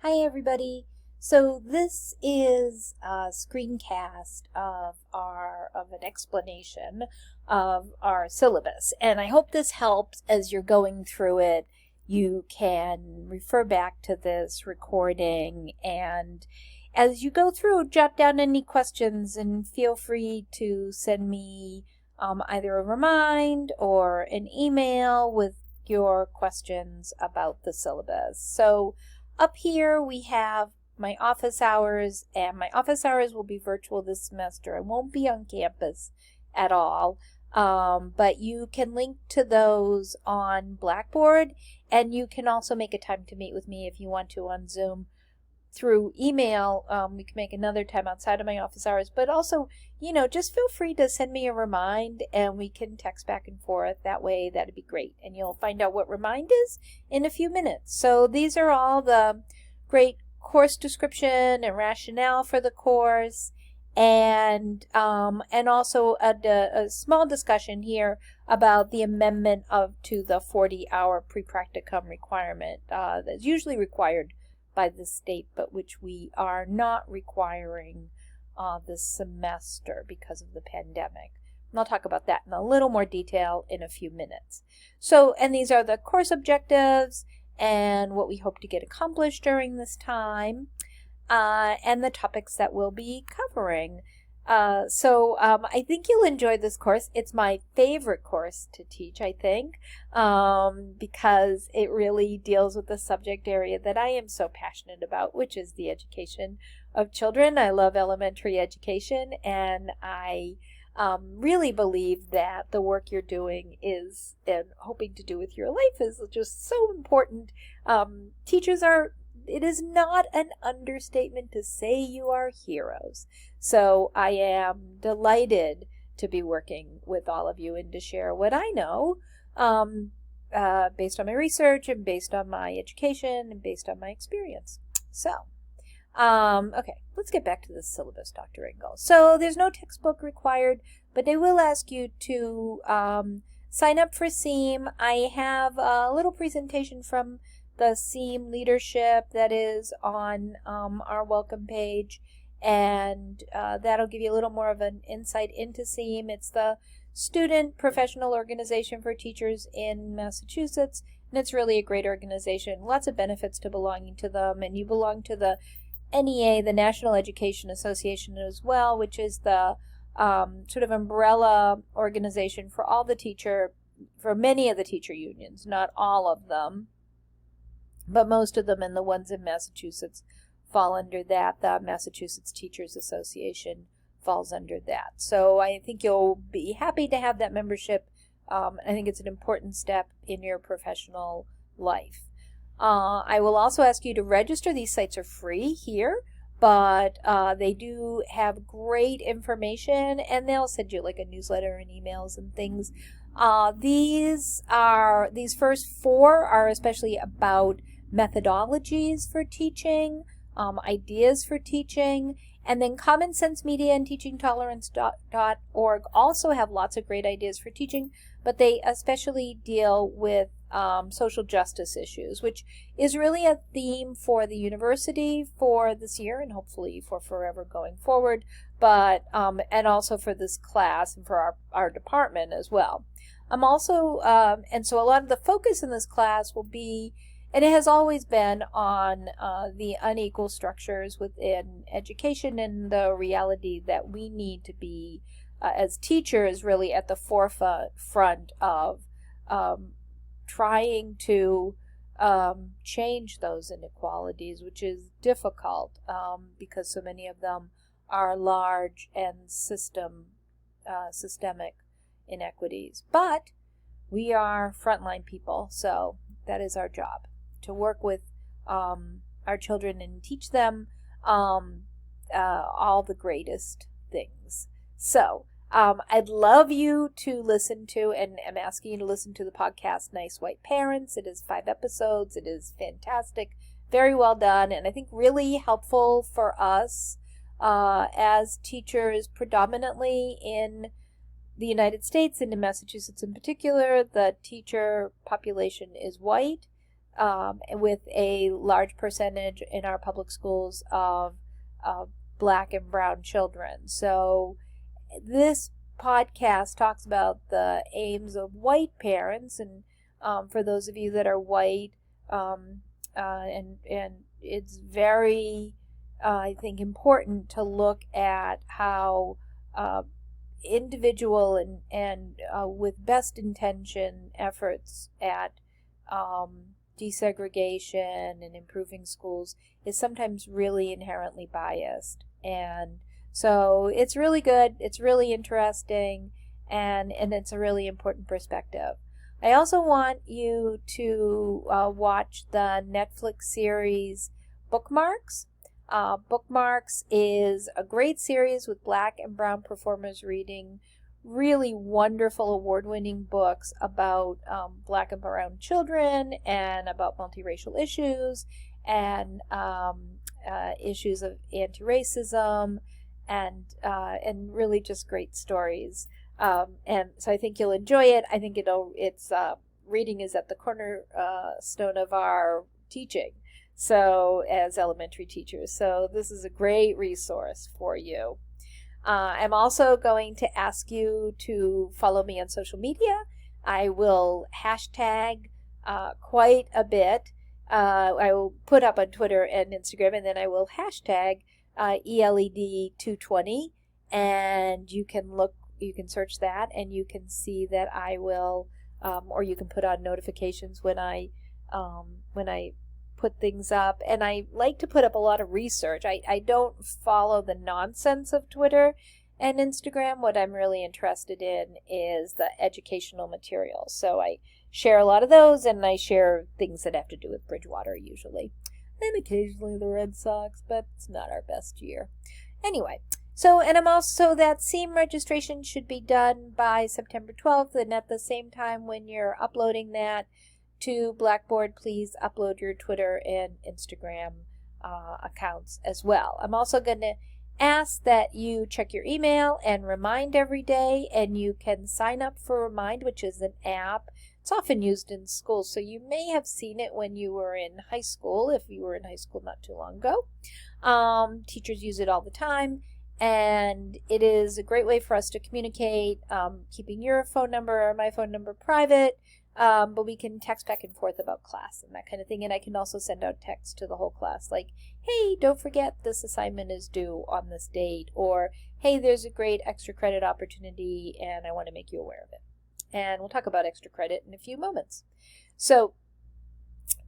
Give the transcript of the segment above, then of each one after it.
Hi everybody. So this is a screencast of an explanation of our syllabus, and I hope this helps as you're going through it. You can refer back to this recording, and as you go through, jot down any questions and feel free to send me either a remind or an email with your questions about the syllabus. So up here we have my office hours, and my office hours will be virtual this semester. I won't be on campus at all, but you can link to those on Blackboard, and you can also make a time to meet with me if you want to on Zoom through email. We can make another time outside of my office hours, but also, just feel free to send me a remind and we can text back and forth. That way, that'd be great. And you'll find out what remind is in a few minutes. So these are all the great course description and rationale for the course, and also a small discussion here about the amendment to the 40-hour pre-practicum requirement that's usually required by the state, but which we are not requiring this semester because of the pandemic. And I'll talk about that in a little more detail in a few minutes. So, and these are the course objectives and what we hope to get accomplished during this time, and the topics that we'll be covering. I think you'll enjoy this course. It's my favorite course to teach, I think, because it really deals with the subject area that I am so passionate about, which is the education of children. I love elementary education, and I really believe that the work you're doing is, and hoping to do with your life, is just so important. It is not an understatement to say you are heroes. So I am delighted to be working with all of you and to share what I know based on my research and based on my education and based on my experience. So, okay, let's get back to the syllabus, Dr. Engel. So there's no textbook required, but they will ask you to sign up for SEAM. I have a little presentation from the SEAM leadership that is on our welcome page, and that'll give you a little more of an insight into SEAM. It's the Student Professional Organization for Teachers in Massachusetts, and it's really a great organization. Lots of benefits to belonging to them, and you belong to the NEA, the National Education Association, as well, which is the sort of umbrella organization for for many of the teacher unions, not all of them, but most of them, and the ones in Massachusetts fall under that. The Massachusetts Teachers Association falls under that. So I think you'll be happy to have that membership. I think it's an important step in your professional life. I will also ask you to register. These sites are free here, but they do have great information, and they'll send you like a newsletter and emails and things. These first four are especially about methodologies for teaching, ideas for teaching, and then Common Sense Media and TeachingTolerance.org also have lots of great ideas for teaching, but they especially deal with social justice issues, which is really a theme for the university for this year and hopefully for forever going forward, but and also for this class and for our department as well. I'm also, and so a lot of the focus in this class will be, and it has always been, on the unequal structures within education and the reality that we need to be, as teachers, really at the forefront of trying to change those inequalities, which is difficult because so many of them are large and systemic inequities. But we are frontline people, so that is our job, to work with our children and teach them all the greatest things. So I'd love you to listen to, and I'm asking you to listen to the podcast Nice White Parents. It is 5 episodes. It is fantastic, very well done, and I think really helpful for us as teachers, predominantly in the United States and in Massachusetts in particular. The teacher population is white. with a large percentage in our public schools of Black and brown children. So this podcast talks about the aims of white parents, and for those of you that are white, and it's very, I think, important to look at how individual and with best intention efforts at desegregation and improving schools is sometimes really inherently biased. And so it's really good, it's really interesting, and it's a really important perspective. I also want you to watch the Netflix series Bookmarks. Bookmarks is a great series with Black and brown performers reading really wonderful award-winning books about Black and brown children and about multiracial issues and issues of anti-racism and really just great stories. And so I think you'll enjoy it. I think it's reading is at the cornerstone of our teaching, so as elementary teachers. So this is a great resource for you. I'm also going to ask you to follow me on social media. I will hashtag quite a bit. I will put up on Twitter and Instagram, and then I will hashtag ELED220, and you can search that, and you can see that I will, or you can put on notifications when I put things up. And I like to put up a lot of research. I don't follow the nonsense of Twitter and Instagram. What I'm really interested in is the educational materials. So I share a lot of those, and I share things that have to do with Bridgewater usually. And occasionally the Red Sox, but it's not our best year. Anyway, so, and I'm also, that SEAM registration should be done by September 12th, and at the same time when you're uploading that to Blackboard, please upload your Twitter and Instagram accounts as well. I'm also going to ask that you check your email and Remind every day, and you can sign up for Remind, which is an app. It's often used in schools, so you may have seen it when you were in high school, if you were in high school not too long ago. Teachers use it all the time, and it is a great way for us to communicate, keeping your phone number or my phone number private. But we can text back and forth about class and that kind of thing. And I can also send out texts to the whole class like, hey, don't forget this assignment is due on this date, or hey, there's a great extra credit opportunity and I want to make you aware of it. And we'll talk about extra credit in a few moments. So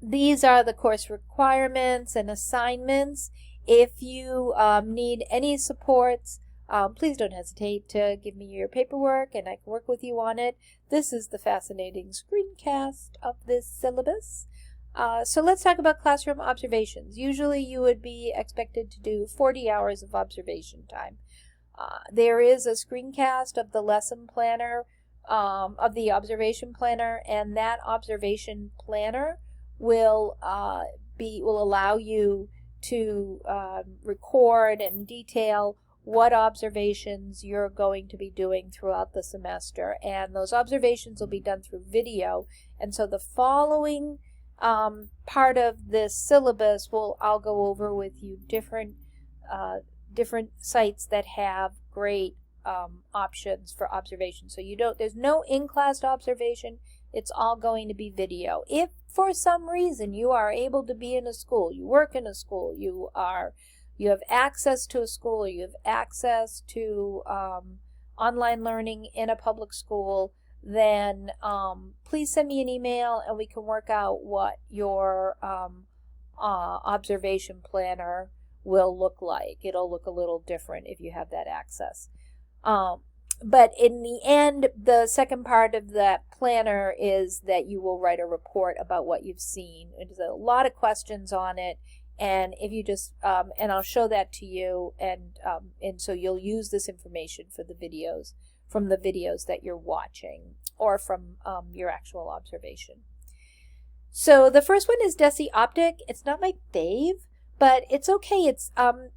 these are the course requirements and assignments. If you need any supports, please don't hesitate to give me your paperwork and I can work with you on it. This is the fascinating screencast of this syllabus. So let's talk about classroom observations. Usually you would be expected to do 40 hours of observation time. There is a screencast of the lesson planner, of the observation planner, and that observation planner will allow you to record and detail what observations you're going to be doing throughout the semester, and those observations will be done through video. And so the following part of this syllabus I'll go over with you different sites that have great options for observation. So there's no in-class observation. It's all going to be video. If for some reason you are able to be in a school, you work in a school, you have access to a school, or you have access to online learning in a public school, then please send me an email and we can work out what your observation planner will look like. It'll look a little different if you have that access. But in the end, the second part of that planner is that you will write a report about what you've seen. There's a lot of questions on it. And if you just, and I'll show that to you, and so you'll use this information for the videos, from the videos that you're watching, or from your actual observation. So the first one is Deci Optic. It's not my fave, but it's okay.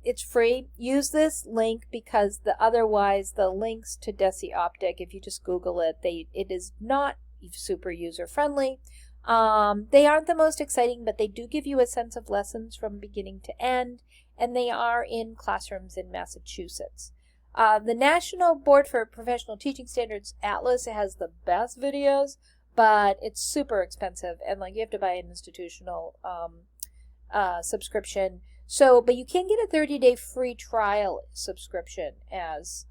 It's free. Use this link because otherwise the links to Deci Optic, if you just Google it, it is not super user friendly. They aren't the most exciting, but they do give you a sense of lessons from beginning to end, and they are in classrooms in Massachusetts. The National Board for Professional Teaching Standards Atlas has the best videos, but it's super expensive, and like you have to buy an institutional subscription. So, but you can get a 30-day free trial subscription as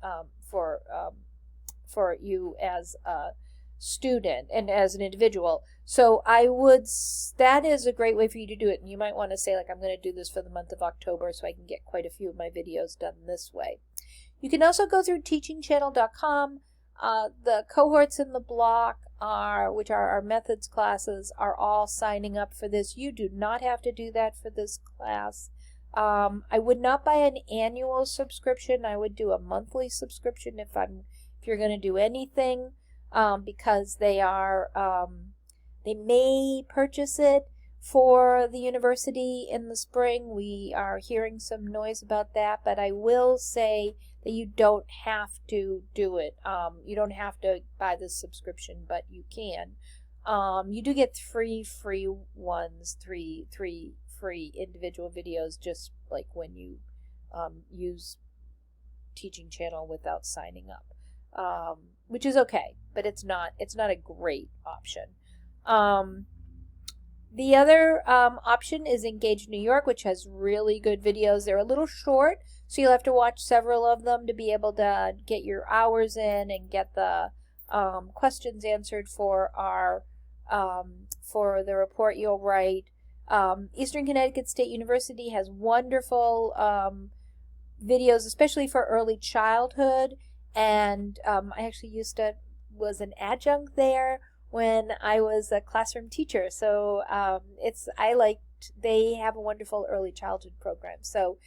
for you as a student and as an individual. So that is a great way for you to do it. And you might want to say, like, I'm going to do this for the month of October so I can get quite a few of my videos done this way. You can also go through teachingchannel.com. The cohorts in the block which are our methods classes, are all signing up for this. You do not have to do that for this class. I would not buy an annual subscription. I would do a monthly subscription if you're going to do anything, because they may purchase it for the university in the spring. We are hearing some noise about that, but I will say that you don't have to do it. You don't have to buy this subscription, but you can. You do get three free individual videos, just like when you use Teaching Channel without signing up, which is okay, but it's not a great option. The other option is Engage New York, which has really good videos. They're a little short, so you'll have to watch several of them to be able to get your hours in and get the questions answered for the report you'll write. Eastern Connecticut State University has wonderful videos, especially for early childhood. And I actually was an adjunct there when I was a classroom teacher. So they have a wonderful early childhood program. So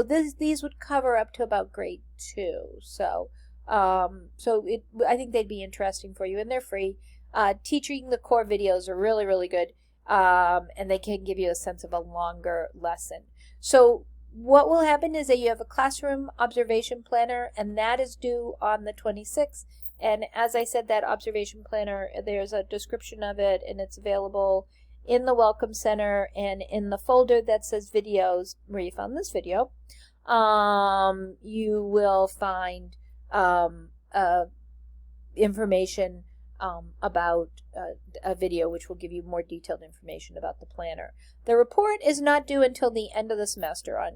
these would cover up to about grade 2. So I think they'd be interesting for you, and they're free. Teaching the core videos are really, really good, and they can give you a sense of a longer lesson. So what will happen is that you have a classroom observation planner, and that is due on the 26th. And as I said, that observation planner, there's a description of it, and it's available in the Welcome Center and in the folder that says videos, where you found this video. You will find information about a video which will give you more detailed information about the planner. The report is not due until the end of the semester on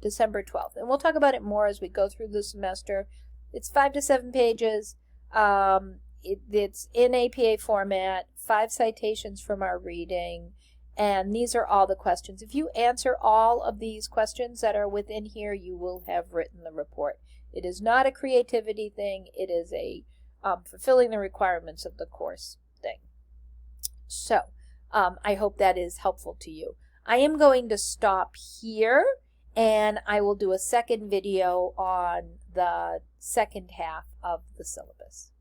December 12th, and we'll talk about it more as we go through the semester. It's 5 to 7 pages. It's in APA format, 5 citations from our reading, and these are all the questions. If you answer all of these questions that are within here, you will have written the report. It is not a creativity thing. It is a fulfilling the requirements of the course thing. So I hope that is helpful to you. I am going to stop here, and I will do a second video on the second half of the syllabus.